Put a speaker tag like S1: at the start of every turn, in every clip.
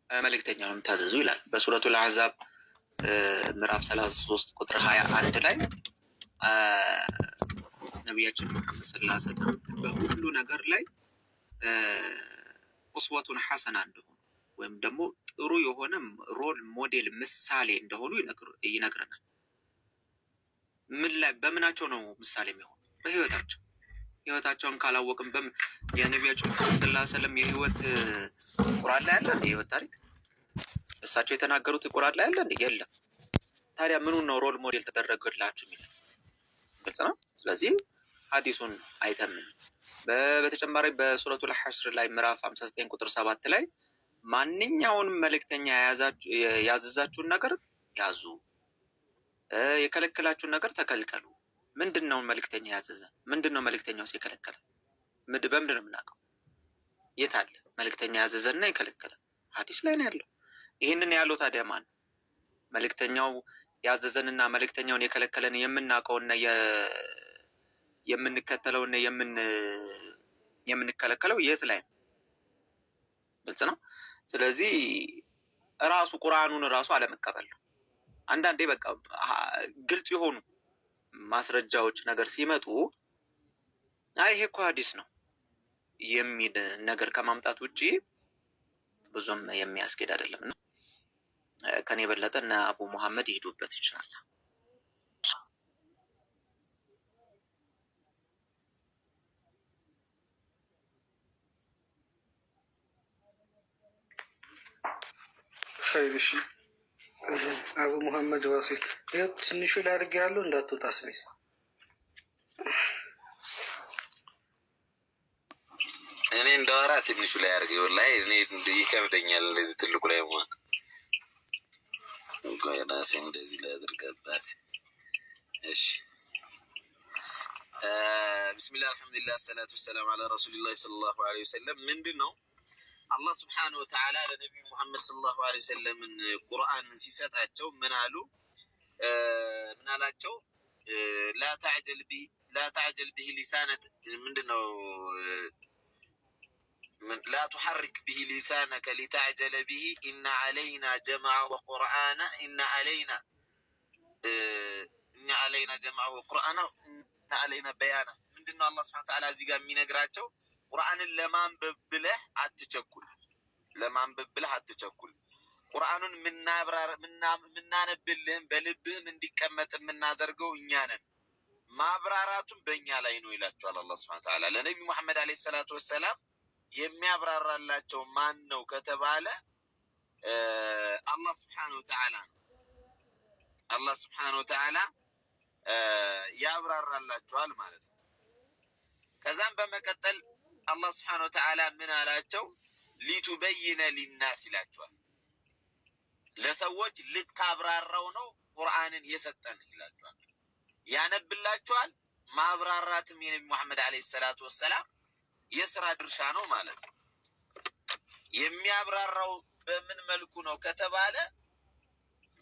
S1: መልእክተኛውንም ታዘዙ ይላል። በሱረቱል አሕዛብ ምዕራፍ 33 ቁጥር 21 ላይ ነቢያችን መሐመድ ሰለላሁ ዐለይሂ ወሰለም በሁሉ ነገር ላይ ኡስወቱን ሐሰና እንደሆኑ ወይም ደግሞ ጥሩ የሆነ ሮል ሞዴል ምሳሌ እንደሆኑ ይነግረናል። ምን ላይ በምናቸው ነው ምሳሌ የሚሆኑ? በህይወታቸው። ህይወታቸውን ካላወቅን የነቢያችን መሐመድ ሰለላሁ ዐለይሂ ወሰለም የህይወት ቁርአን ላይ አለ እንዴ? የህይወት ታሪክ እሳቸው የተናገሩት ቁርአን ላይ አለ እንዴ? የለም። ታዲያ ምኑን ነው ሮል ሞዴል ተደረገላችሁ የሚል ግልጽ ነው። ስለዚህ ሐዲሱን አይተን በተጨማሪ በሱረቱል ሐሽር ላይ ምዕራፍ 59 ቁጥር 7 ላይ ማንኛውንም መልእክተኛ ያዘዛችሁን ነገር ያዙ፣ የከለከላችሁን ነገር ተከልከሉ። ምንድነው መልእክተኛ ያዘዘ? ምንድነው መልእክተኛው ሲከለከለ? በምንድን ነው የምናውቀው? የት አለ መልእክተኛ ያዘዘና የከለከለ? ሐዲስ ላይ ነው ያለው። ይህንን ያለው ታዲያ ማን? መልእክተኛው ያዘዘንና መልእክተኛውን የከለከለን የምናውቀውና የምንከተለውና የምንከለከለው የት ላይ ነው? ግልጽ ነው። ስለዚህ ራሱ ቁርአኑን ራሱ አለመቀበል ነው። አንዳንዴ በቃ ግልጽ የሆኑ ማስረጃዎች ነገር ሲመጡ አይ ይሄ እኮ ሐዲስ ነው የሚል ነገር ከማምጣት ውጪ ብዙም የሚያስኬድ አይደለም እና ከኔ የበለጠ እና አቡ መሐመድ ይሄዱበት ይችላል።
S2: ኸይርሽ አቡ መሐመድ ዋሲል ይኸው ትንሹ ላይ አድርጌ ያለው እንዳትወጣ ስሜስ
S3: እኔ እንዳወራ ትንሹ ላይ አድርጌ ወላሂ እኔ ይከብደኛል እንደዚህ ትልቁ ላይ ሆነ እንኳን ራሴ እንደዚህ ላይ አድርጋባት። እሺ ቢስሚላህ አልሐምዱሊላህ ሰላቱ ወሰላሙ ዐላ ረሱሊላህ ሰለላሁ ዐለይሂ ወሰለም። ምንድነው አላህ ሱብሓነሁ ወተዓላ ለነቢዩ ሙሐመድ ሰለላሁ ዐለይሂ ወሰለም ቁርአን ሲሰጣቸው ምን አሉ? ምን አላቸው? ላ ተዕጀል ቢሂ ሊሳነክ ምንድነው لا تحرك به لسانك لتعجل به إن علينا جمعه وقرآنه إن علينا جمعه وقرآنه إن علينا بيانه ምንድነው አላህ ሱብሓነሁ ወተዓላ እዚህ ጋር የሚነግራቸው ቁርአንን ለማንበብ ብለህ አትቸኩል። ቁርአኑን ምናነብልህም በልብህም እንዲቀመጥ የምናደርገው እኛ ነን። ማብራራቱን በእኛ ላይ ነው ይላቸዋል አላህ ሱብሓነሁ ወተዓላ። ለነቢዩ መሐመድ አለይሂ ሰላቱ ወሰላም የሚያብራራላቸው ማን ነው ከተባለ አላህ ሱብሓነሁ ወተዓላ ነው። አላህ ሱብሓነሁ ወተዓላ ያብራራላቸዋል ማለት ነው። ከዛም በመቀጠል አላህ ሱብሓነሁ ወተዓላ ምን አላቸው? ሊቱበይነ ሊናስ ይላቸዋል። ለሰዎች ልታብራራው ነው ቁርአንን የሰጠን ይላቸዋል። ያነብላቸዋል። ማብራራትም የነቢ መሐመድ አለይሂ ሰላቱ ወሰላም የስራ ድርሻ ነው ማለት ነው። የሚያብራራው በምን መልኩ ነው ከተባለ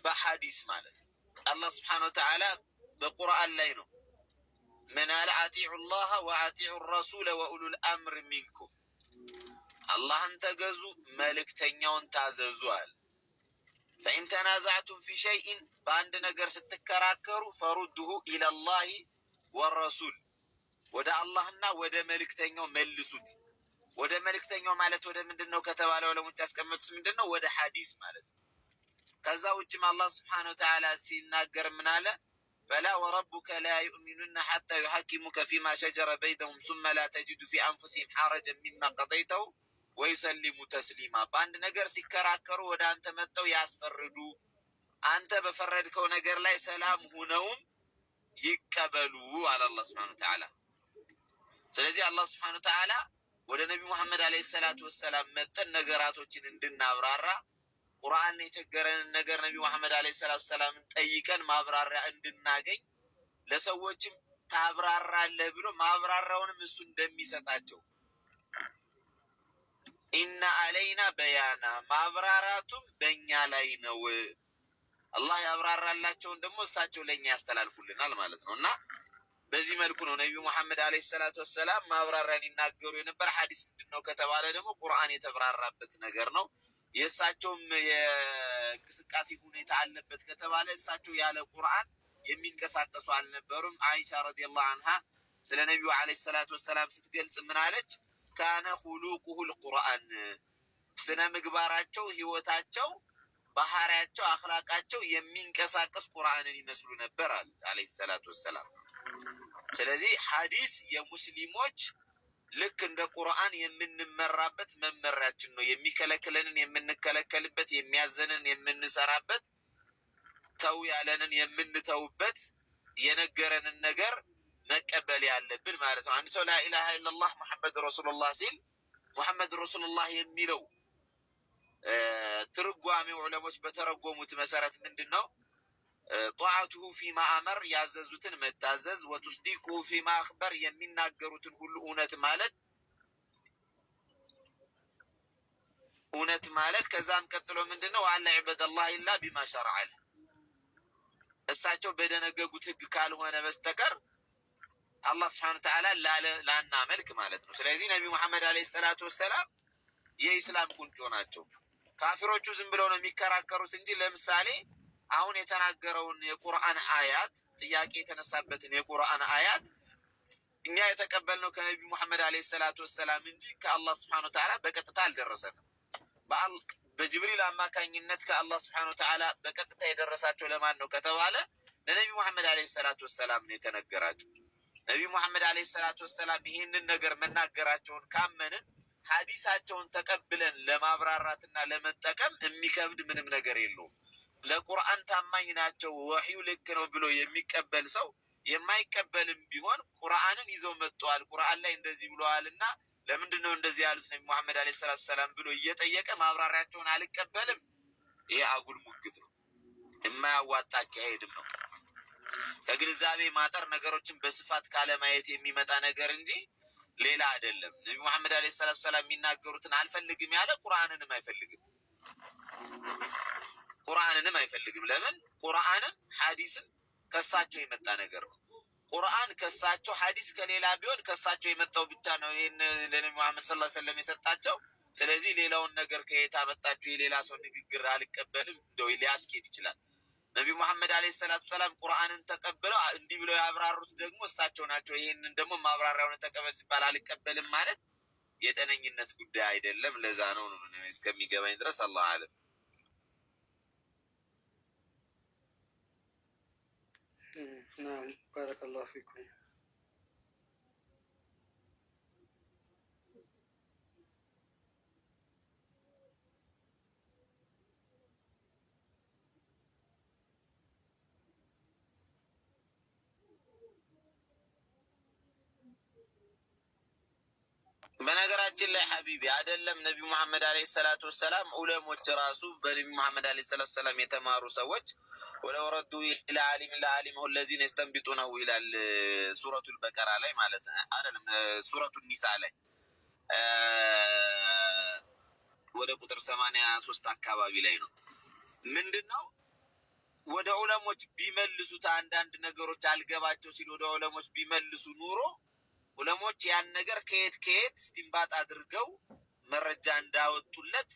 S3: በሐዲስ ማለት ነው። አላህ ሱብሓነሁ ወተዓላ በቁርአን ላይ ነው ምን አለ? አጢዑ ላህ ወአጢዑ ረሱለ ወኡሉል አምር ሚንኩም፣ አላህን ተገዙ መልእክተኛውን ታዘዙ አለ። ፈኢን ተናዛዕቱም ፊ ሸይኢን በአንድ ነገር ስትከራከሩ ፈሩድሁ ኢለላሂ ወረሱል፣ ወደ አላህና ወደ መልእክተኛው መልሱት። ወደ መልእክተኛው ማለት ወደ ምንድነው ከተባለ ዑለሞች ያስቀመጡት ምንድነው? ወደ ሐዲስ ማለት ነው። ከዛ ውጭም አላህ ሱብሓነሁ ወተዓላ ሲናገር ምን አለ? ፈላ ወረቡከ ላ ዩእሚኑነ ሐታ ዩሐኪሙከ ፊማ ሸጀረ በይነሁም ሱመ ላ ተጅዱ ፊ አንፉሲሂም ሐረጀን ሚማ ቀደይተሁ ወይሰሊሙ ተስሊማ። በአንድ ነገር ሲከራከሩ ወደ አንተ መጥተው ያስፈርዱ፣ አንተ በፈረድከው ነገር ላይ ሰላም ሁነውም ይቀበሉ አለ አላህ ሱብሓነሁ ወተዓላ። ስለዚህ አላህ ሱብሓነሁ ወተዓላ ወደ ነቢዩ መሐመድ አለይሂ ሰላቱ ወሰላም መጠን ነገራቶችን እንድናብራራ ቁርአን የቸገረንን ነገር ነቢዩ መሐመድ አለይሂ ሰላቱ ወሰላምን ጠይቀን ማብራሪያ እንድናገኝ ለሰዎችም ታብራራለህ ብሎ ማብራሪያውንም እሱ እንደሚሰጣቸው ኢነ አለይና በያና ማብራራቱም በእኛ ላይ ነው። አላህ ያብራራላቸውን ደግሞ እሳቸው ለእኛ ያስተላልፉልናል ማለት ነው። እና በዚህ መልኩ ነው ነብዩ መሐመድ አለይሂ ሰላቱ ወሰለም ማብራሪያን ይናገሩ የነበር። ሐዲስ ምንድነው ከተባለ ደግሞ ቁርአን የተብራራበት ነገር ነው። የእሳቸውም የእንቅስቃሴ ሁኔታ አለበት ከተባለ እሳቸው ያለ ቁርአን የሚንቀሳቀሱ አልነበሩም። አይሻ ረዲየላሁ ዐንሃ ስለ ነብዩ አለይሂ ሰላቱ ወሰለም ስትገልጽ ምን አለች? ካነ ሁሉቁሁል ቁርአን፣ ስነ ምግባራቸው፣ ህይወታቸው፣ ባህሪያቸው፣ አኽላቃቸው የሚንቀሳቀስ ቁርአንን ይመስሉ ነበር አለይሂ ሰላቱ ወሰለም። ስለዚህ ሐዲስ የሙስሊሞች ልክ እንደ ቁርአን የምንመራበት መመሪያችን ነው። የሚከለክለንን የምንከለከልበት፣ የሚያዘንን የምንሰራበት፣ ተው ያለንን የምንተውበት፣ የነገረንን ነገር መቀበል ያለብን ማለት ነው። አንድ ሰው ላኢላሃ ኢላላህ ሙሐመድ ረሱሉላህ ሲል ሙሐመድ ረሱሉላህ የሚለው ትርጓሜ ዑለሞች በተረጎሙት መሰረት ምንድን ነው? ጧዓቱሁ ፊማ አመር፣ ያዘዙትን መታዘዝ፣ ወቱስዲቁሁ ፊማ አኽበር፣ የሚናገሩትን ሁሉ እውነት ማለት ከዛም ቀጥሎ ምንድን ነው? ወአላ ዒበደላህ ኢላ ቢማ ሸረዐ ለህ፣ እሳቸው በደነገጉት ህግ ካልሆነ በስተቀር አላህ ስብሐነሁ ወተዓላ ላናመልክ ማለት ነው። ስለዚህ ነቢዩ መሐመድ አለይሂ ሰላቱ ወሰላም የኢስላም ቁንጮ ናቸው። ካፊሮቹ ዝም ብለው ነው የሚከራከሩት እንጂ ለምሳሌ አሁን የተናገረውን የቁርአን አያት፣ ጥያቄ የተነሳበትን የቁርአን አያት እኛ የተቀበልነው ከነቢዩ መሐመድ አለይሂ ሰላቱ ወሰላም እንጂ ከአላህ ስብሐነሁ ወተዓላ በቀጥታ አልደረሰንም። በጅብሪል አማካኝነት ከአላህ ስብሐነሁ ወተዓላ በቀጥታ የደረሳቸው ለማን ነው ከተባለ ለነቢዩ መሐመድ አለይሂ ሰላቱ ወሰላም ነው የተነገራቸው። ነቢዩ መሐመድ አለይሂ ሰላቱ ወሰላም ይህንን ነገር መናገራቸውን ካመንን ሐዲሳቸውን ተቀብለን ለማብራራትና ለመጠቀም የሚከብድ ምንም ነገር የለውም። ለቁርአን ታማኝ ናቸው፣ ወህዩ ልክ ነው ብሎ የሚቀበል ሰው የማይቀበልም ቢሆን ቁርአንን ይዘው መጥተዋል፣ ቁርአን ላይ እንደዚህ ብለዋልና ለምንድን ነው እንደዚህ ያሉት ነቢ መሐመድ አለይሂ ሰላቱ ወሰላም ብሎ እየጠየቀ ማብራሪያቸውን አልቀበልም፣ ይሄ አጉል ሙግት ነው፣ የማያዋጣ አካሄድም ነው። ከግንዛቤ ማጠር ነገሮችን በስፋት ካለማየት የሚመጣ ነገር እንጂ ሌላ አይደለም። ነቢ መሐመድ አለይሂ ሰላቱ ወሰላም የሚናገሩትን አልፈልግም ያለ ቁርአንንም አይፈልግም። ለምን? ቁርአንም ሐዲስም ከሳቸው የመጣ ነገር ነው። ቁርአን ከሳቸው፣ ሐዲስ ከሌላ ቢሆን ከሳቸው የመጣው ብቻ ነው ይሄን ለነቢ መሐመድ ሰለላሁ ዐለይሂ ወሰለም የሰጣቸው። ስለዚህ ሌላውን ነገር ከየት አመጣችሁ የሌላ ሰው ንግግር አልቀበልም እንደው ሊያስኬድ ይችላል። ነቢ መሐመድ አለይሂ ሰላቱ ወሰላም ቁርአንን ተቀብለው እንዲህ ብለው ያብራሩት ደግሞ እሳቸው ናቸው። ይሄንን ደግሞ ማብራሪያውን ተቀበል ሲባል አልቀበልም ማለት የጤነኝነት ጉዳይ አይደለም። ለዛ ነው እስከሚገባኝ ድረስ አላህ አለም።
S2: ናም ባረከላሁ ፊኩም።
S3: በነገራችን ላይ ሐቢቢ አይደለም ነቢ መሐመድ አለይሂ ሰላቱ ወሰላም ዑለሞች ራሱ በነቢ መሐመድ አለይሂ ሰላቱ ወሰላም የተማሩ ሰዎች ወለው ረዱ ኢላ ዓሊም ለዓሊመሁ الذين يستنبطونه ይላል ሱረቱል በቀራ ላይ ማለት አይደለም፣ ሱረቱል ኒሳ ላይ ወደ ቁጥር 83 አካባቢ ላይ ነው። ምንድነው ወደ ዑለሞች ቢመልሱት አንዳንድ ነገሮች አልገባቸው ሲል ወደ ዑለሞች ቢመልሱ ኑሮ ዑለሞች ያን ነገር ከየት ስቲምባጥ አድርገው መረጃ እንዳወጡለት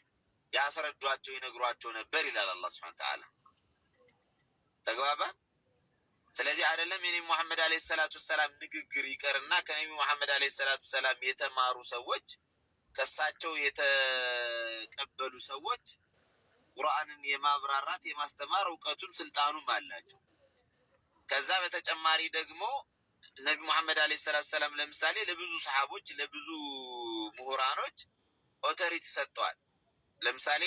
S3: ያስረዷቸው ይነግሯቸው ነበር ይላል አላህ Subhanahu Wa Ta'ala። ተግባባ። ስለዚህ አይደለም የነቢ መሐመድ አለይሂ ሰላቱ ወሰላም ንግግር ይቀርና ከነቢ መሐመድ አለይሂ ሰላቱ ወሰላም የተማሩ ሰዎች ከሳቸው የተቀበሉ ሰዎች ቁርአንን የማብራራት የማስተማር ዕውቀቱም ስልጣኑም አላቸው። ከዛ በተጨማሪ ደግሞ ነቢ መሐመድ አለይሂ ሰላቱ ወሰላም ለምሳሌ ለብዙ ሰሃቦች ለብዙ ምሁራኖች ኦቶሪቲ ሰጥተዋል። ለምሳሌ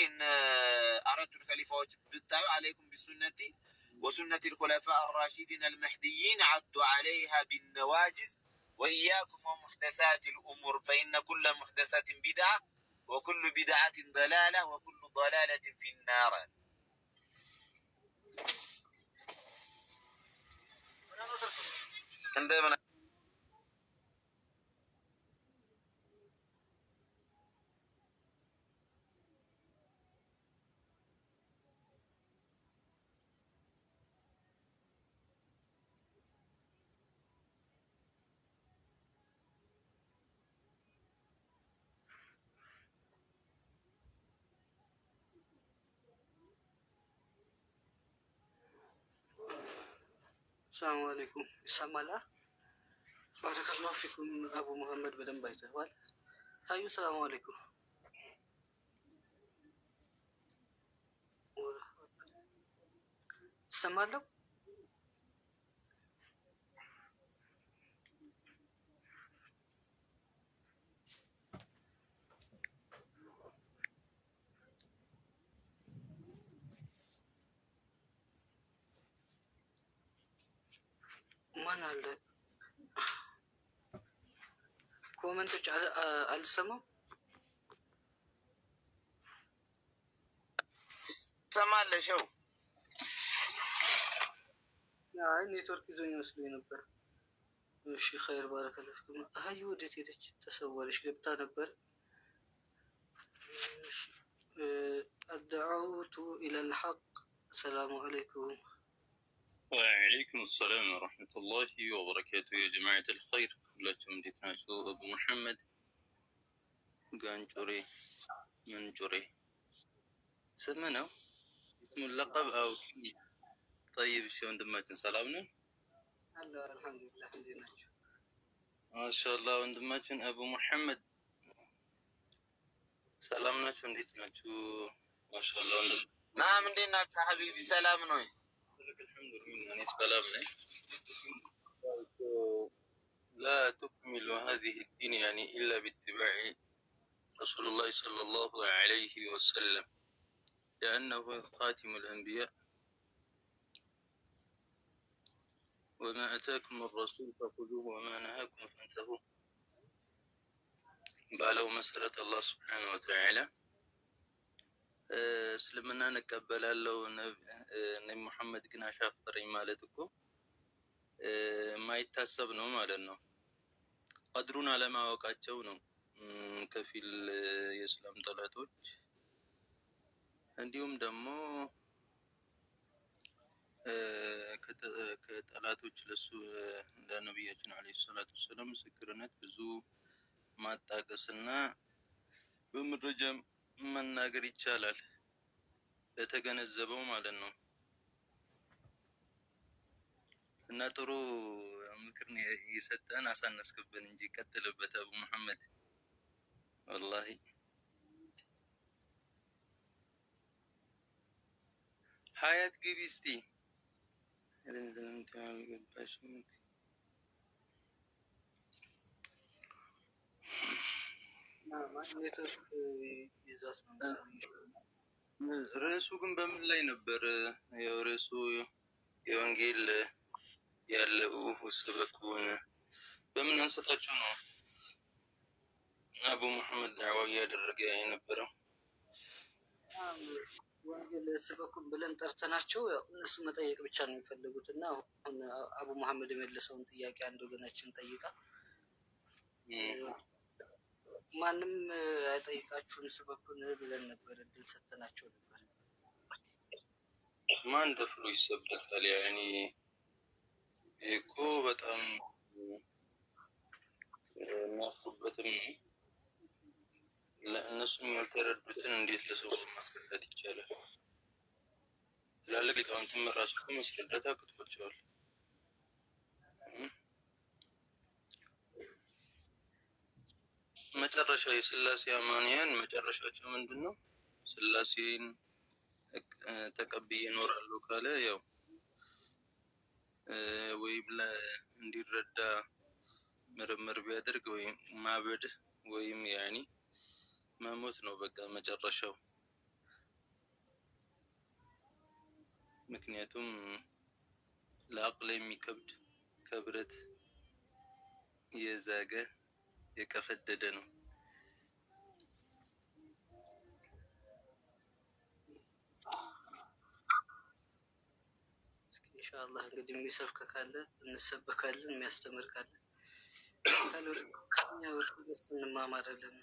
S3: አራቱ ኸሊፋዎች ብታዩ አለይኩም ቢሱነቲ ወሱነቲ الخلفاء الراشدين المهديين عضوا عليها بالنواجذ وإياكم ومحدثات الأمور فإن كل محدثة بدعة وكل بدعة ضلالة وكل ضلالة في النار። እንደምን
S2: ሰላም አለይኩም። ይሰማል? ባረከላሁ ፊኩም። አቡ መሐመድ በደንብ አይተዋል። ታዩ ሰላም አለይኩም። ይሰማለሁ? ማን አለ? ኮመንቶች አልሰማም።
S3: ትሰማለሽው?
S2: አይ ኔትወርክ ይዞኝ መስሎኝ ነበር። እሺ ኸይር ባረከላሁ ፊኩም። አዩ ወዴት ሄደች? ተሰወረች። ገብታ ነበር። አድዓውቱ ኢለል ሐቅ። ሰላሙ አለይኩም።
S4: وعليكم السلام ورحمة الله وبركاته يا جماعة الخير. كلكم ديتناجو أبو محمد قانجوري منجوري سمنا اسم اللقب أو كني. طيب شو عندما سلامنا؟
S2: الله الحمد لله عندنا.
S4: ما شاء الله عندما أبو محمد سلامنا شو ديتناجو ما شاء الله عندما.
S3: نعم عندنا حبيبي سلام نوي.
S4: الحمد لله أنا سلامنا. لا تكمل هذه الدين يعني إلا باتباع رسول الله صلى الله عليه وسلم لأنه خاتم الأنبياء وما أتاكم الرسول فخذوه وما نهاكم فانتهوا ባለው መሰረት አላህ ስብሐነሁ ወተዓላ እስልምና እንቀበላለው ነብይ መሐመድ ግን አሻፈረኝ ማለት እኮ ማይታሰብ ነው ማለት ነው። ቀድሩን አለማወቃቸው ነው ከፊል የእስላም ጠላቶች እንዲሁም ደግሞ ከጠላቶች ለሱ ለነብያችን አለይሂ ሰላቱ ወሰለም ምስክርነት ብዙ ማጣቀስና በመረጃ መናገር ይቻላል ለተገነዘበው ማለት ነው። እና ጥሩ ምክር የሰጠን አሳነስክብን እንጂ ቀጥልበት አቡ መሐመድ ወላሂ። ሀያት ግቢ እስቲ ርዕሱ ግን በምን ላይ ነበር? ያው ርዕሱ የወንጌል ያለው ወሰበኩን በምን አንሰታቸው ነው አቡ መሐመድ ዳዕዋ እያደረገ የነበረው?
S2: ወንጌል ስበኩን ብለን ጠርተናቸው ያው እነሱ መጠየቅ ብቻ ነው የሚፈልጉት እና አሁን አቡ መሐመድ የመለሰውን ጥያቄ አንድ ወገናችን ጠይቃ ማንም አይጠይቃችሁም ስበኩን ብለን ነበር፣ እድል ሰጥተናቸው ነበር።
S4: ማን ደፍሮ ይሰበካል? ያኔ እኮ በጣም የሚያፍሩበትም ለእነሱም ያልተረዱትን እንዴት ለሰው ማስረዳት ይቻላል? ትላልቅ ሊቃውንትም ራሱ እኮ ማስረዳት አቅቷቸዋል። መጨረሻ የስላሴ አማንያን መጨረሻቸው ምንድን ነው? ስላሴን ተቀብዬ እኖራለሁ ካለ ያው ወይም እንዲረዳ ምርምር ቢያደርግ ወይም ማበድ ወይም ያኒ መሞት ነው በቃ መጨረሻው። ምክንያቱም ለአቅል የሚከብድ ከብረት የዛገ የከፈደደ ነው።
S2: ኢንሻአላህ እንግዲህ የሚሰብክ ካለ እንሰበካለን፣ የሚያስተምር ካለ ያው ደስ እንማማራለን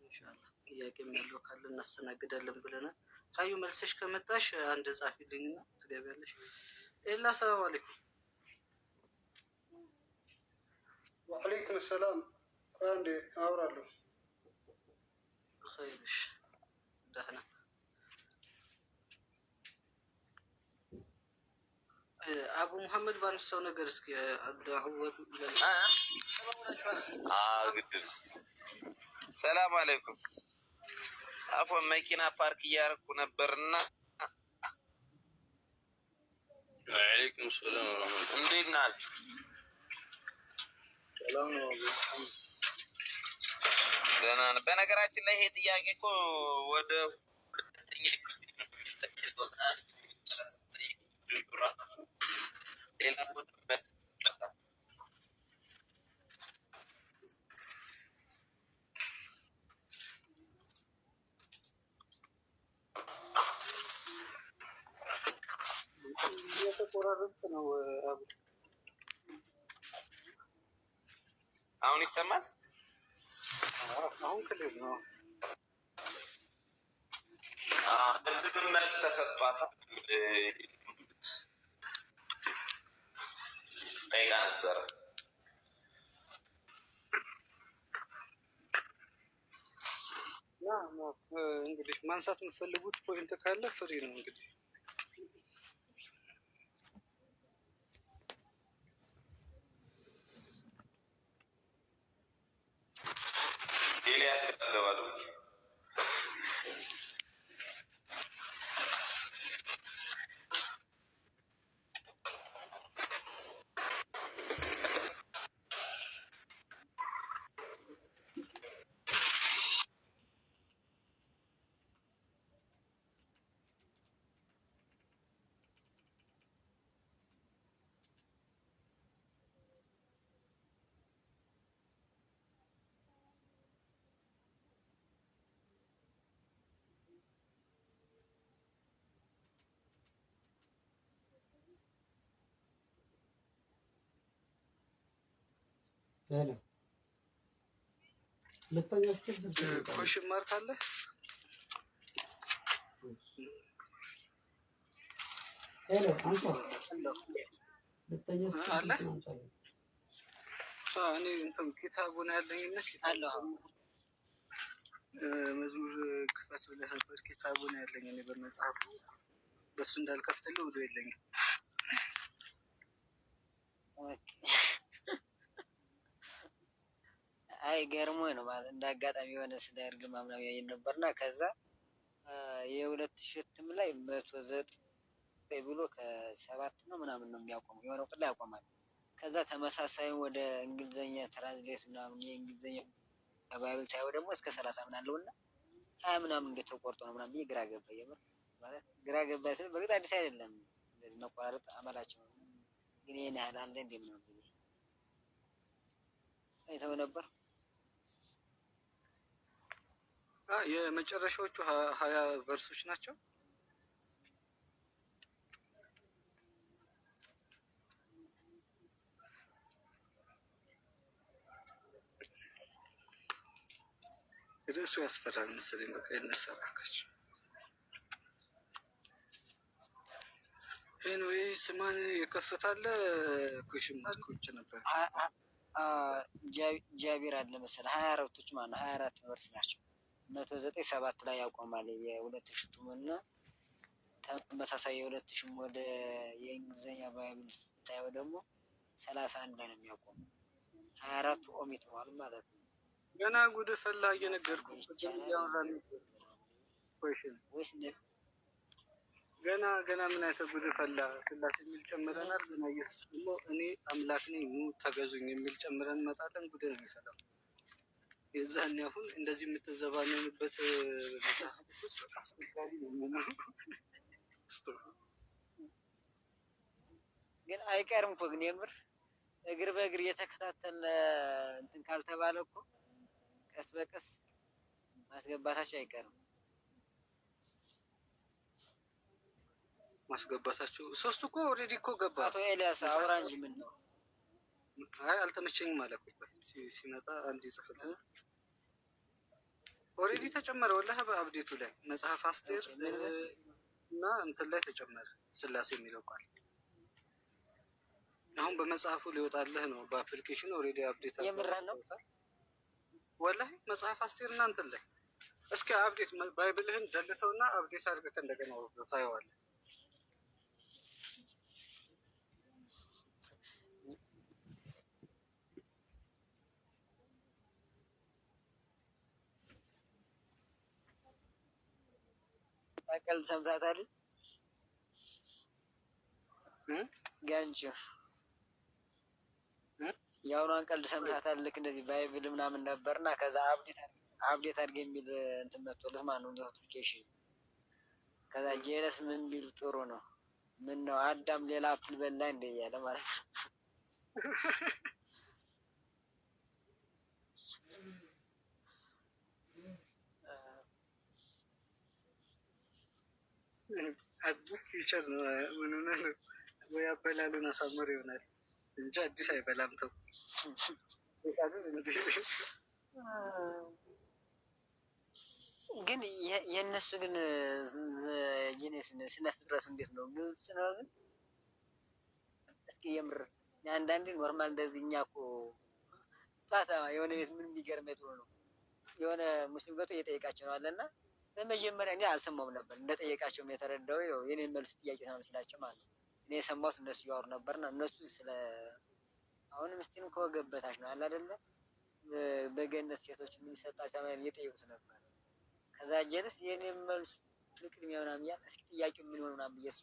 S2: ኢንሻአላህ። ጥያቄም ያለው ካለ እናስተናግዳለን ብለናል። ታዩ መልሰሽ ከመጣሽ አንድ ጻፊልኝና ትገቢያለሽ። ኤላ ሰላም አለይኩም።
S5: ወአለይኩም ሰላም። አንዴ አውራለሁ።
S2: ኸይርሽ ደህና አቡ ሙሐመድ ባነሳው ነገር እስኪ አዳዕወት ይላል።
S3: ግድ ሰላም አለይኩም። አፎን መኪና ፓርክ እያደረኩ ነበርና
S4: ወአለይኩም ሰላም ወራህመቱላህ።
S3: እንዴት ናችሁ?
S4: ሰላም ነው።
S3: ደህና ነን። በነገራችን ላይ ይሄ ጥያቄ እኮ ወደ ሁለተኛ ሌላ ቦታ
S2: የተቆራረጠ ነው።
S3: አሁን ይሰማል?
S2: አሁን ክልል ነው።
S3: ቅድም መልስ ተሰጥቷታል። ጠይቃ ነበረ።
S2: እንግዲህ ማንሳት የምትፈልጉት ፖይንት ካለ ፍሪ ነው። እንግዲህ
S3: ኤልያስ ገባሉ።
S2: ኮሽን ማርክ አለ። እኔ እንትን ኪታቡን ያለኝነት መዝሙር ክፈት ብለህ ነበር። ኪታቡን ያለኝ እኔ በመጽሐፉ በሱ እንዳልከፍትልህ ወደ የለኝም።
S6: አይ ገርሞ ነው ማለት እንደ አጋጣሚ የሆነ ስለ እርግማ ምናምን ያየን ነበርና ከዛ የ2000 እትም ላይ 109 ብሎ ከ7 ነው ምናምን ነው የሚያቆመው የሆነ ቁጥር ላይ ያቆማል። ከዛ ተመሳሳይም ወደ እንግሊዘኛ ትራንስሌት ምናምን የእንግሊዘኛ ባይብል ሳይሆን ደግሞ እስከ 30 ምናምን አለውና 20 ምናምን እንደተቆርጦ ነው ምናምን ግራ ገባኝ። የምር ማለት ግራ ገባኝ ስል በእርግጥ አዲስ አይደለም እንደዚህ መቆራረጥ አመላቸው ነው። ግን ይሄን ያህል አለ እንዴ ምናምን አይተው ነበር።
S2: የመጨረሻዎቹ 20 ቨርሶች ናቸው። ርዕሱ ያስፈራል መሰለኝ። በቃ ይነሳባካች ኤኒዌይስ ማን የከፈታለ ኩሽን ማርኮች ነበር።
S6: ጃቢር አለ መሰለህ 24ቶች ማለት 24 ቨርስ ናቸው። 109:7 ላይ ያቆማል የ2000 እና ተመሳሳይ የ2000 ወደ የእንግሊዘኛ ባይብል ስታየው ደግሞ 31 ላይ ነው የሚያቆመው። 24 ኦሚት ሆኗል ማለት ነው።
S2: ገና ጉድ ፈላ እየነገርኩህ ወይስ ገና ምን አይነት ጉድ ፈላ። ስላሴ የሚል ጨምረናል። ገና ኢየሱስ ደግሞ እኔ አምላክ ነኝ ኑ ተገዙኝ የሚል ጨምረን እንመጣለን። ጉድ ነው የሚፈላው። የዛኔ አሁን እንደዚህ የምትዘባነንበት መጽሐፍ ቅዱስ በጣም አስቸጋሪ ነው።
S6: ግን አይቀርም እኮ ግን የምር እግር በእግር እየተከታተለ እንትን ካልተባለ እኮ ቀስ በቀስ ማስገባታቸው አይቀርም።
S2: ማስገባታቸው ሶስቱ እኮ ኦልሬዲ እኮ ገባ።
S6: አቶ ኤልያስ አውራንጅ ምን ነው?
S2: አይ አልተመቸኝም ማለት ነው። ሲመጣ አንድ ይጽፍልህ ኦልሬዲ ተጨመረ። ወላሂ በአብዴቱ ላይ መጽሐፍ አስቴር እና እንትን ላይ ተጨመረ ስላሴ የሚለው ቃል አሁን በመጽሐፉ ሊወጣልህ ነው። በአፕሊኬሽኑ ኦልሬዲ አፕዴት
S6: የምራነው
S2: ወላሂ መጽሐፍ አስቴር እና እንትን ላይ እስኪ አፕዴት ባይብልህን ደልተውና አፕዴት አድርገህ እንደገና ወርዶ ታየዋለህ።
S6: ቀልድ ሰምታታል ጋንቺ ያውኗን ቀልድ ሰምታታል። ልክ እንደዚህ ባይብል ምናምን ነበርና ከዛ አብዴት አድርገ የሚል እንትን መጥቶለት ማለት ነው ኖቲፊኬሽን። ከዛ ጄለስ ምን ቢል ጥሩ ነው ምን ነው አዳም ሌላ አፕል በላ እንደ እያለ ማለት ነው።
S2: አዲስ ፊቸር ነው ምን ሆነ ነው ወይ አበላሉን አሳምር ይሆናል እንጂ አዲስ አይበላም ተው።
S6: ግን የእነሱ ግን ስነ ፍጥረቱ እንዴት ነው? ግልጽ ነው። ግን እስኪ የምር አንዳንዴ ኖርማል እንደዚህ እኛ እኮ ጣታ የሆነ ቤት ምን የሚገርመኝ ጥሩ ነው የሆነ ሙስሊም ገብቶ እየጠየቃቸው ነው አለና በመጀመሪያ እኔ አልሰማሁም ነበር። እንደጠየቃቸውም የተረዳው የኔን መልስ ጥያቄ ሳይመስላቸው ማለት ነው። እኔ የሰማሁት እነሱ እያወሩ ነበርና እነሱ ስለ አሁንም ምስቲን ከወገብ በታች ነው አለ አይደለ በገነት ሴቶች ምን ይሰጣቸው ማለት እየጠየቁት ነበር። ከዛ ጀልስ የኔ መልስ ልክልኛ ምናምን ያ እስኪ ጥያቄው ምን ይሆን ምናምን ብዬሽ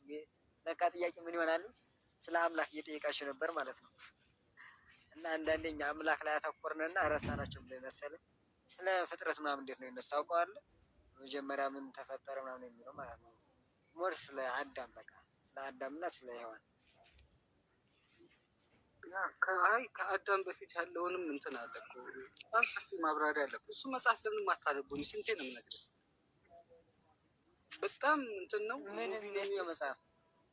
S6: በቃ ጥያቄው ምን ይሆናል ስለ አምላክ እየጠየቃቸው ነበር ማለት ነው። እና አንዳንዴ አምላክ ላይ አተኮርንና ረሳናቸው ብለ መሰለኝ። ስለ ፍጥረት ምናምን እንዴት ነው የነሱ ታውቀዋለህ? መጀመሪያ ምን ተፈጠረ ምናምን የሚለው ማለት ነው። ሞር ስለ አዳም በቃ ስለ አዳምና ስለ ሔዋን
S2: ከአዳም በፊት ያለውንም እንትን አለ እኮ በጣም ሰፊ ማብራሪያ አለ። እሱ መጽሐፍ ለምን ማታነቡኝ? ስንቴ ነው የምነግርህ። በጣም እንትን ነው
S6: ምን ነው መጽሐፍ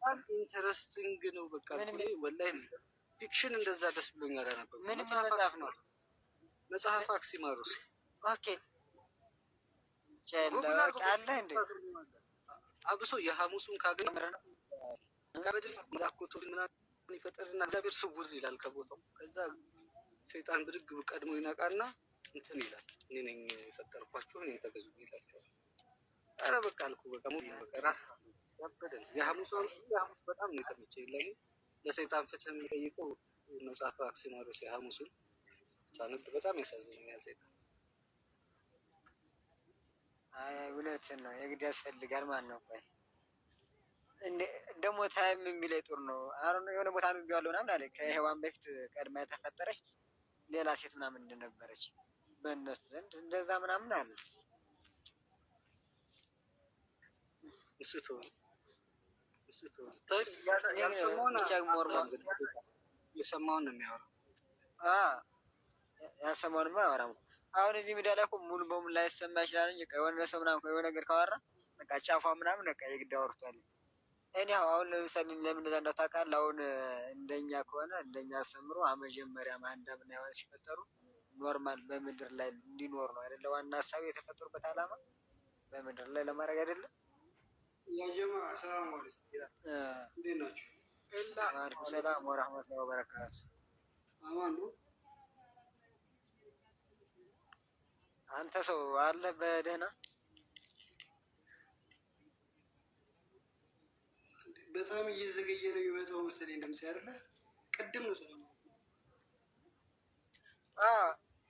S2: በጣም ኢንተረስቲንግ ነው። በቃ ወላሂ ፊክሽን እንደዛ ደስ ብሎኛል አነበብኩ።
S6: ምን መጽሐፍ ነው?
S2: መጽሐፍ አክሲማሮስ።
S6: ኦኬ ጨላ አለ እንዴ?
S2: አብሶ የሐሙሱን ካገኘ ከበድል መላእክቱ ምናምን ይፈጠርና እግዚአብሔር ስውር ይላል ከቦታው። ከዛ ሰይጣን ብድግ ቀድሞ ይነቃና እንትን ይላል እኔ ነኝ የፈጠርኳችሁ እኔ ተገዙ ይላቸዋል። ኧረ በቃ አልኩ በቃ ሙሉ በቃ ራስ ያበደል። የሐሙስ በጣም ነው የተመቸኝ። ለምን ለሰይጣን ፍትህ የሚጠይቀው መጽሐፍ አክሲማሮስ የሐሙሱን ሳነብ በጣም ያሳዝነኛል ሰይጣን።
S6: አይ እውነትን ነው የግድ ያስፈልጋል ማለት ነው። ቆይ ደግሞ ታይም የሚለኝ ጥሩ ነው። አሁን የሆነ ቦታ ነው ያለው ምናምን አለ ከሔዋን በፊት ቀድማ የተፈጠረች ሌላ ሴት ምናምን እንደነበረች በእነሱ ዘንድ እንደዛ ምናምን አለ።
S2: እስቶ የሰማውን ነው የሚያወራው።
S6: ያልሰማውንማ አያወራም። አሁን እዚህ ሚዲያ ላይ እኮ ሙሉ በሙሉ ላይሰማ ይችላል እንጂ የሆነ ሰው ምናምን የሆነ ነገር ካወራ በቃ ጫፏ ምናምን በቃ የግድ አወርቷል። እኔ አሁን ለምሳሌ ለምን እንደዛ ታውቃለህ? አሁን እንደኛ ከሆነ እንደኛ አስተምሮ መጀመሪያ አዳምና ሔዋን ሲፈጠሩ ኖርማል በምድር ላይ እንዲኖር ነው አይደለ? ዋና ሀሳቡ የተፈጠሩበት ዓላማ በምድር ላይ ለማድረግ አይደለም።
S5: ያጀማ ሰላም አለይኩም እንዴት ናችሁ?
S6: ወአለይኩም ሰላም ወራህመቱላሂ ወበረካቱ።
S5: አማን ነው።
S6: አንተ ሰው አለ በደህና
S5: በጣም እየዘገየ ነው የሚመጣው መሰለኝ ድምጽ አይደለ? ቅድም ነው ሰላም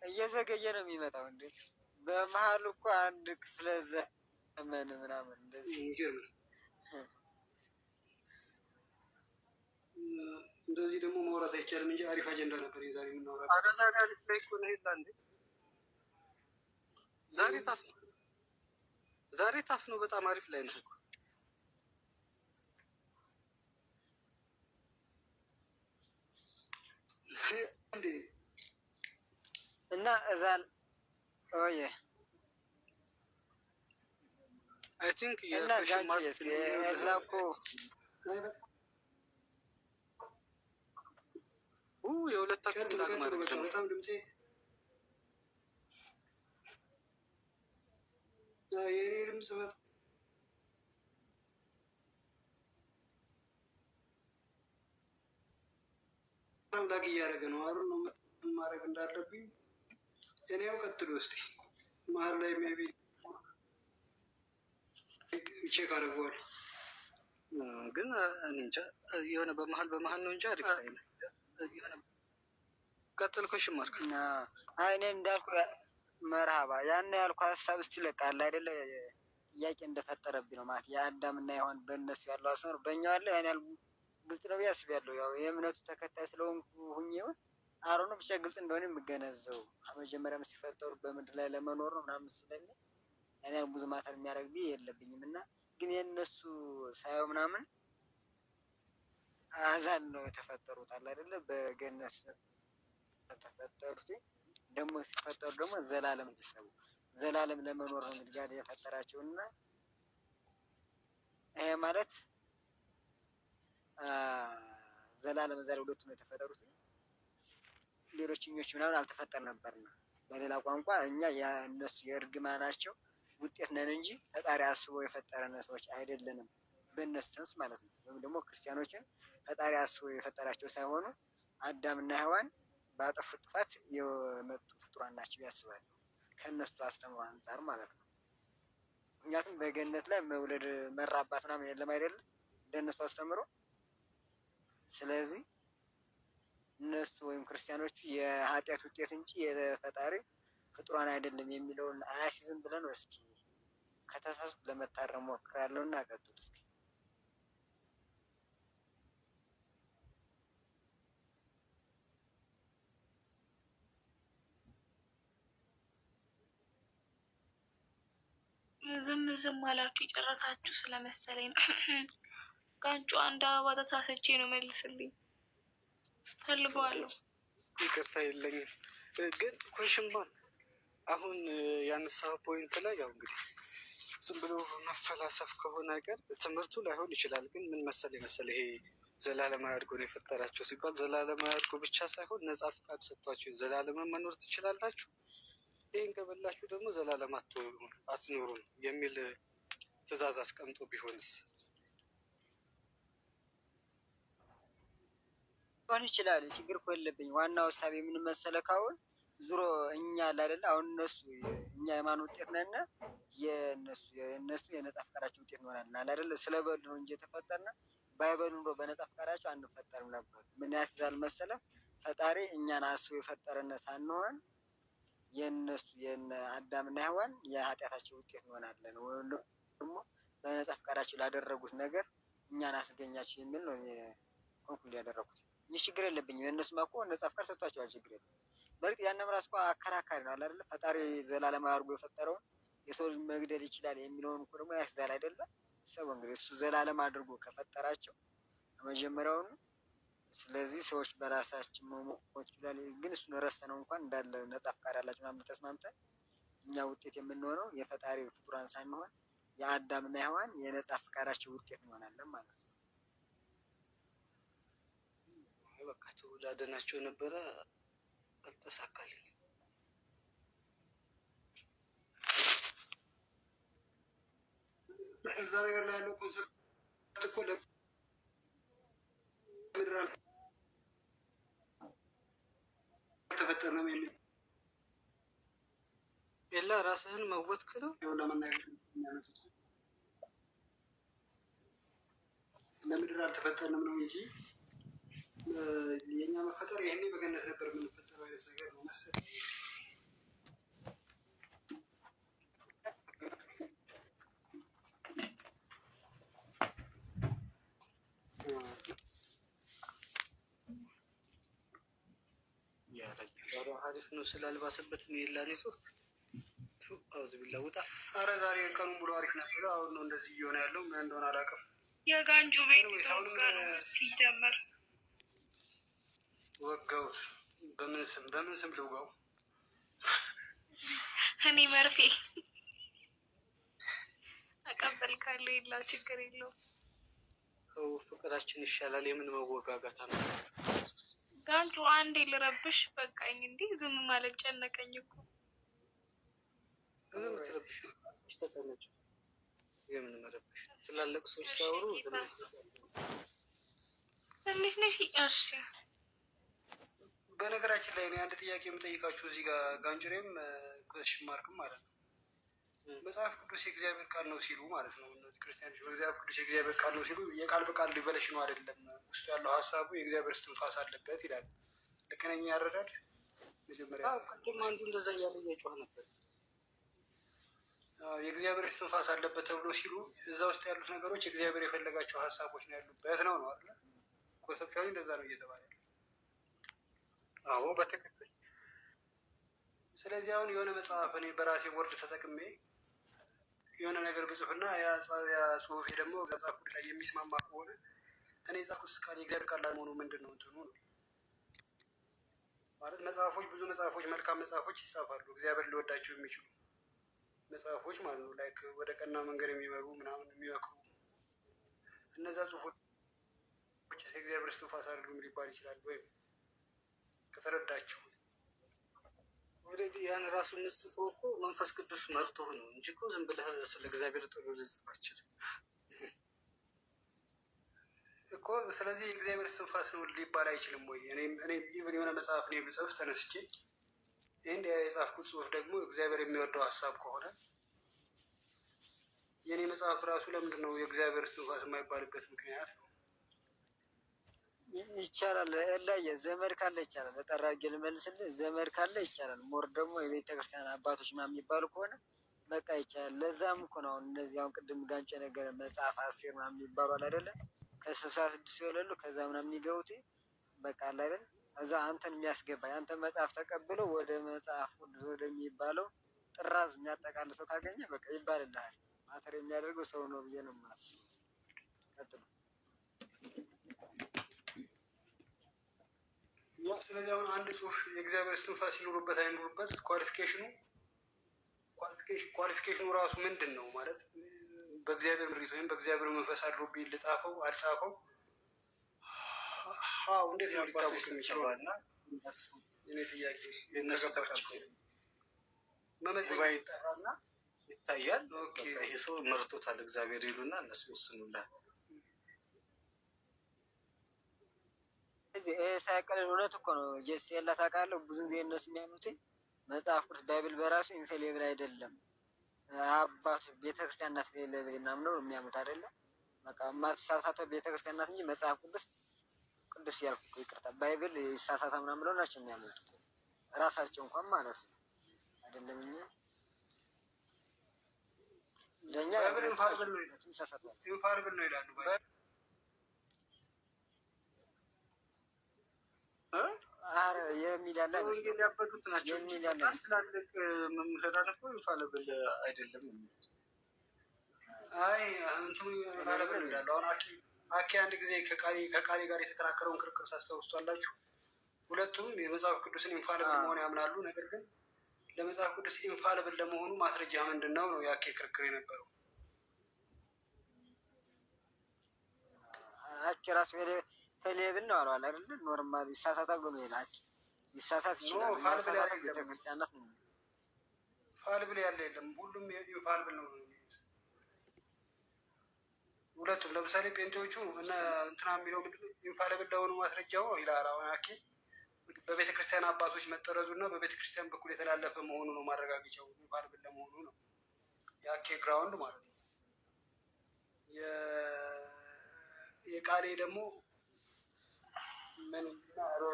S6: እየዘገየ ነው የሚመጣው እንዴ? በመሀል እኮ አንድ ክፍለ ዘመን ምናምን እንደዚህ
S5: እንደዚህ ደግሞ ማውራት አይቻልም እንጂ አሪፍ አጀንዳ ነበር ዛሬ የምናወራው።
S2: አረ ዛሬ አሪፍ ላይ እኮ ነው ይላል እንዴ? ዛሬ ታፍ ነው በጣም አሪፍ ላይ ነው እኮ።
S6: እና እዛል ኦዬ
S2: አይ ቲንክ
S6: እና ጋንቺ እላኮ
S2: የሁለታችሁም ላግ ማድረግ ነው።
S5: በጣም ድምጼ የኔ ድምጽ በጣም ላግ እያደረገ ነው። አሁን ነው ምን ማድረግ እንዳለብኝ እኔው ቀጥሉ እስቲ መሀል ላይ ሜቢ ቼክ አደርገዋለሁ።
S2: ግን እኔ እንጃ የሆነ በመሀል ነው እንጂ አሪፍ ላይ ነው። ቀጥልኩሽ ማርክ
S6: እኔ እንዳልኩ መርሃባ ያን ያልኩ ሀሳብ እስቲ ለቃል አይደለ ጥያቄ እንደፈጠረብኝ ነው ማለት የአዳምና ሔዋን በእነሱ ያለው አስተምሮ በእኛው ያለው ያን ያህል ግልጽ ነው ብዬ አስቤያለሁ። ያው የእምነቱ ተከታይ ስለሆንኩ ሁኜ ይሁን አሮኑ ብቻ ግልጽ እንደሆነ የምገነዘው ከመጀመሪያም ሲፈጠሩ በምድር ላይ ለመኖር ነው ምናምን ስለሚል ያን ያህል ብዙ ማተር የሚያደርግ የለብኝም እና ግን የእነሱ ሳየው ምናምን አዛል ነው የተፈጠሩት አለ አይደለ? በገነት ተፈጠሩት ደግሞ ሲፈጠሩ ደግሞ ዘላለም ይሰቡ ዘላለም ለመኖር ነው እንግዲህ ጋር የፈጠራቸው እና ይሄ ማለት ዘላለም ዛሬ ሁለቱ ነው የተፈጠሩት። ሌሎችኞች ምናምን አልተፈጠር ነበርና በሌላ ቋንቋ እኛ የእነሱ የእርግማናቸው ውጤት ነን እንጂ ፈጣሪ አስቦ የፈጠረን ሰዎች አይደለንም በእነሱ ሰንስ ማለት ነው። ወይም ደግሞ ክርስቲያኖችን ፈጣሪ አስቦ የፈጠራቸው ሳይሆኑ አዳምና ሔዋን ባጠፉት ጥፋት የመጡ ፍጡራን ናቸው ያስባሉ ከእነሱ አስተምሮ አንጻር ማለት ነው። ምክንያቱም በገነት ላይ መውለድ መራባት ምናምን የለም አይደለም እንደነሱ አስተምሮ። ስለዚህ እነሱ ወይም ክርስቲያኖቹ የኃጢአት ውጤት እንጂ የፈጣሪ ፍጡራን አይደለም የሚለውን አያሲዝም ብለን እስኪ ከተሳሳትኩ ለመታረም ሞክራለሁ እና ቀጥሉ እስኪ።
S7: ዝም አላችሁ የጨረሳችሁ ስለመሰለኝ ነው። ጋንጩ አንድ አበባ ተሳስቼ ነው መልስልኝ ፈልገዋለሁ።
S2: ይቅርታ የለኝም ግን ኮሽንባን አሁን ያነሳው ፖይንት ላይ ያው እንግዲህ ዝም ብሎ መፈላሰፍ ከሆነ ቀር ትምህርቱ ላይሆን ይችላል። ግን ምን መሰለ ይሄ ዘላለማዊ አድርጎ ነው የፈጠራቸው ሲባል ዘላለማዊ አድርጎ ብቻ ሳይሆን ነጻ ፍቃድ ሰጥቷቸው ዘላለምን መኖር ትችላላችሁ፣ ይህን ከበላችሁ ደግሞ ዘላለም አትኖሩም የሚል ትዕዛዝ አስቀምጦ ቢሆንስ?
S6: ሆን ይችላል። ችግር እኮ የለብኝ። ዋናው ሀሳብ የምን መሰለህ ካሁን ዙሮ እኛ አይደለ አሁን እነሱ እኛ የማን ውጤት ነን? የእነሱ የነጻ ፍቃዳቸው ውጤት እንሆናለን አለ አይደለ? ስለበሉ ነው እንጂ የተፈጠርነ ባይበሉ ኑሮ በነጻ ፍቃዳቸው አንፈጠርም ነበር። ምን ያስዛል መሰለህ? ፈጣሪ እኛን አስቦ የፈጠረን ሳንሆን የእነሱ የነ አዳምና ሔዋን የኃጢአታቸው ውጤት እንሆናለን ወይም ደግሞ በነጻ ፍቃዳቸው ላደረጉት ነገር እኛን አስገኛቸው የሚል ነው ኮንክሉድ ያደረጉት። ይህ ችግር የለብኝም። የእነሱማ እኮ ነጻ ፍቃድ ሰጥቷቸዋል፣ ችግር የለም። በእርግጥ ያንም ራሱ እኮ አከራካሪ ነው አለ አይደለ? ፈጣሪ ዘላለማዊ አድርጎ የፈጠረውን የሰው ልጅ መግደል ይችላል የሚለውን እኮ ደግሞ ያስዛል አይደለም? ሰው እንግዲህ እሱ ዘላለም አድርጎ ከፈጠራቸው መጀመሪያውኑ፣ ስለዚህ ሰዎች በራሳችን መሞት ይችላል። ግን እሱን ረስተነው እንኳን እንዳለ ነጻ ፍቃድ ያላቸው ምናምን ተስማምተን እኛ ውጤት የምንሆነው የፈጣሪ ፍጡራን ሳንሆን የአዳምና ሔዋን የነጻ ፍቃዳቸው ውጤት እንሆናለን ማለት ነው።
S2: በቃ ተውላደናቸው ነበረ አልተሳካልኝ።
S5: እዛ ነገር ላይ ያለው ኮንሰርት እኮ ለምድር አልተፈጠረም የሚል
S2: የላ ራስህን መወጥክ ነው
S5: ለመናገር የሚያመጡት ለምድር አልተፈጠረም ነው እንጂ የኛ መፈጠር ይሄኔ በገነት ነበር የምንፈጠረው አይነት ነገር ነው መሰለኝ።
S2: አሪፍ ነው ስላልባሰበት ነው የላ ኔትወርክ አውዝ ቢላ ውጣ።
S5: አረ ዛሬ ቀኑን ብሎ አሪፍ ነበር። አሁን ነው እንደዚህ እየሆነ ያለው። ምን እንደሆነ አላውቅም።
S7: የጋንጁ ቤት ተወጋሩ ሲጀመር
S5: ወጋው። በምን ስም ልውጋው?
S7: እኔ መርፌ አቀበልካለሁ። የላ ችግር የለውም።
S2: ፍቅራችን ይሻላል። የምን መወጋጋት አለ?
S7: ጋንጁ አንዴ ልረብሽ በቃኝ። እንዴ ዝም ማለት ጨነቀኝ እኮ።
S2: ምንም ትረብሽ ተቀመጭ። የምን መረብሽ? ትላልቅ ሰዎች ሲያወሩ
S7: ትንሽ ነሽ። እሺ
S5: በነገራችን ላይ እኔ አንድ ጥያቄ የምጠይቃችሁ እዚህ ጋር ጋንጁሬም ሽማርክም ማለት ነው መጽሐፍ ቅዱስ የእግዚአብሔር ቃል ነው ሲሉ ማለት ነው እነዚህ ክርስቲያኖች በእግዚአብሔር ቅዱስ የእግዚአብሔር ቃል ነው ሲሉ የቃል በቃል ሊበለሽ ነው አይደለም፣ ውስጡ ያለው ሀሳቡ የእግዚአብሔር እስትንፋስ አለበት ይላል። ልክ ነኝ ያረዳል? መጀመሪያ
S2: ቅድም አንዱ እንደዛ እያለ እየጮኸ ነበር።
S5: የእግዚአብሔር እስትንፋስ አለበት ተብሎ ሲሉ እዛ ውስጥ ያሉት ነገሮች እግዚአብሔር የፈለጋቸው ሀሳቦች ነው ያሉበት ነው አይደል? ኮንሰፕቹዋሊ እንደዛ ነው እየተባለ።
S2: አዎ በትክክል።
S5: ስለዚህ አሁን የሆነ መጽሐፍ እኔ በራሴ ወርድ ተጠቅሜ የሆነ ነገር ብጽፍና ያ ጽሁፌ ደግሞ መጽሐፍ ቅዱስ ላይ የሚስማማ ከሆነ እኔ የጻፍኩት ቃል የእግዚአብሔር ቃል ላለመሆኑ ምንድን ነው እንትኑ ነው ማለት። መጽሐፎች፣ ብዙ መጽሐፎች፣ መልካም መጽሐፎች ይጻፋሉ፣ እግዚአብሔር ሊወዳቸው የሚችሉ መጽሐፎች ማለት ነው። ላይክ ወደ ቀና መንገድ የሚመሩ ምናምን የሚመክሩ እነዛ ጽሁፎች የእግዚአብሔር እስትንፋስ አይደሉም ሊባል ይችላል። ወይም ከተረዳቸው
S2: ኦልሬዲ ያን ራሱ ንጽፈው እኮ መንፈስ ቅዱስ መርቶ ነው እንጂ እኮ ዝም ብለህ ስለ እግዚአብሔር ጥሩ ልጽፍ አችልም
S5: እኮ። ስለዚህ የእግዚአብሔር እስትንፋስ ነው ሊባል አይችልም ወይ? እኔ ኢቭን የሆነ መጽሐፍ ነው ብጽፍ ተነስቼ ይህን የጻፍኩት ጽሁፍ ደግሞ እግዚአብሔር የሚወደው ሀሳብ ከሆነ የኔ መጽሐፍ ራሱ ለምንድን ነው የእግዚአብሔር እስትንፋስ የማይባልበት ምክንያት ነው?
S6: ይቻላል። እላየ ዘመድ ካለ ይቻላል። በጠራ አድርጌ ልመልስልህ። ዘመድ ካለ ይቻላል። ሞር ደግሞ የቤተ ክርስቲያን አባቶች ምናምን የሚባሉ ከሆነ በቃ ይቻላል። ለዛም እኮ ነው አሁን እነዚህ አሁን ቅድም ጋንጮ ነገር መጽሐፍ አስቴር ምናምን የሚባሉ አለ አይደለ? ከ66 የሌሉ ከዛ ምናምን የሚገቡት በቃ አለ አይደል? እዛ አንተን የሚያስገባ አንተን መጽሐፍ ተቀብሎ ወደ መጽሐፍ ቅዱስ ወደሚባለው ጥራዝ የሚያጠቃልል ሰው ካገኘ በቃ ይባልልሃል። ማተር የሚያደርገው ሰው ነው ብዬ ነው የማስበው። ቀጥሎ።
S5: ስለዚህ አሁን አንድ ጽሁፍ የእግዚአብሔር እስትንፋስ ይኖሩበት አይኖሩበት ኳሊፊኬሽኑ ራሱ ምንድን ነው ማለት በእግዚአብሔር ምሪት ወይም በእግዚአብሔር መንፈስ አድሮብኝ ልጻፈው አልጻፈው እንዴት ነው ሊታወቅ የሚችለው? የኔ ጥያቄ
S2: የነሱ ተቀበል ጉባኤ ይጠራና ይታያል። ይሄ ሰው መርቶታል እግዚአብሔር ይሉና እነሱ ይወስኑላል።
S6: ይሄ ሳይቀር እውነት እኮ ነው። ጀስ የላ ታውቃለህ። ብዙ ጊዜ እነሱ የሚያምኑት መጽሐፍ ቅዱስ ባይብል በራሱ ኢንፌሌብል አይደለም፣ አባቱ ቤተክርስቲያን ናት ኢንፌሌብል ምናምን ነው የሚያምኑት አይደለም። በቃ ማሳሳተው ቤተክርስቲያን ናት እንጂ መጽሐፍ ቅዱስ ቅዱስ ያልኩ ይቅርታ፣ ባይብል ይሳሳታ ምናምን ብለው ናቸው የሚያምኑት ራሳቸው እንኳን ማለት ነው አይደለም። ለኛ
S5: ባይብል ኢንፋልብል ነው ይላሉ።
S6: አረ የሚላላ
S2: ወንጌል ያበዱት ናቸው።
S6: የሚላላ
S2: ትላልቅ መምህራን እኮ ኢንፋልብል አይደለም።
S5: አይ እንትኑ ኢንፋልብል ይላሉ። አሁን አኪ አንድ ጊዜ ከቃሊ ጋር የተከራከረውን ክርክር ታስታውሱታላችሁ። ሁለቱም የመጽሐፍ ቅዱስን ኢንፋልብል መሆን ያምናሉ። ነገር ግን ለመጽሐፍ ቅዱስ ኢንፋልብል ለመሆኑ ማስረጃ ምንድን ነው ነው የአኪ ክርክር የነበረው።
S6: አኪ ራሱ ፌሌብል ነው አሏል አይደል? ኖርማል ይሳሳታል ብሎ ነው ይላል። ይሳሳት ይችላል። ማሳሳት ቤተክርስቲያን ናት ነው
S5: ፋልብል ያለ የለም። ሁሉም ኢንፋልብል ነው። ሁለቱም ለምሳሌ ጴንጤዎቹ እና እንትና የሚለው ምንድነው ኢንፋልብል ለሆኑ ማስረጃው ይላል። አሁን አኪ በቤተ ክርስቲያን አባቶች መጠረዙ እና በቤተ ክርስቲያን በኩል የተላለፈ መሆኑ ነው ማረጋገጫው ኢንፋልብል ለመሆኑ ነው የአኪ ግራውንድ ማለት ነው። የቃሌ ደግሞ ምን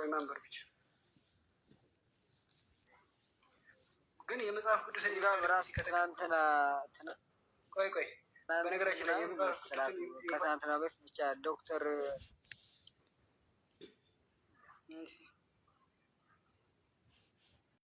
S5: ሪመምበር ብቻ ግን የመጽሐፍ ቅዱስ
S6: ራስ ከትናንትና
S5: ቆይ በነገራችን ላይ
S6: ከትናንትና በፊት ብቻ ዶክተር